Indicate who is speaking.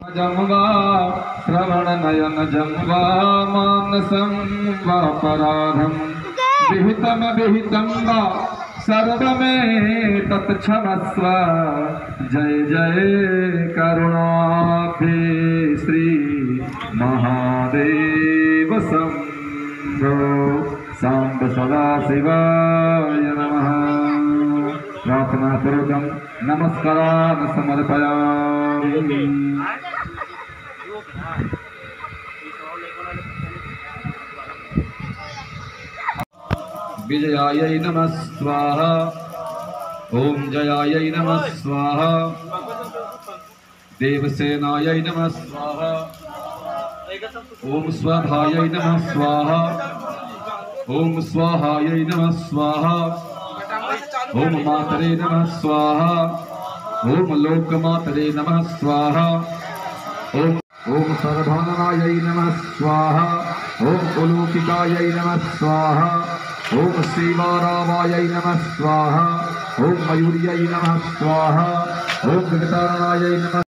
Speaker 1: जम्वा श्रवण नयन जम्वा मानसं वापराधं विहितम विहितं वा सर्वमेतत् क्षमस्व। जय जय करुणाब्धे श्री महादेव शंभो सांब सदाशिवाय नमः। प्रार्थना पूर्वकं नमस्कारान् समर्पयामि। विजयायै नमः स्वाहा। ओम जयायै नमः स्वाहा। देवसेनायै नमः स्वाहा। ओम स्वधायै नमः स्वाहा। ओम स्वाहायै नमः स्वाहा। ओम मातरे नमः स्वाहा। ओम लोकमातरे नमः स्वाहा। ओम सर्वभावनायै नमः स्वाहा। ओम उलूकिकायै नमः स्वाहा। ओम श्रीवारावायै नमः स्वाहा। ओम मयूर्यै नमः स्वाहा। ओम विकटारणायै नमः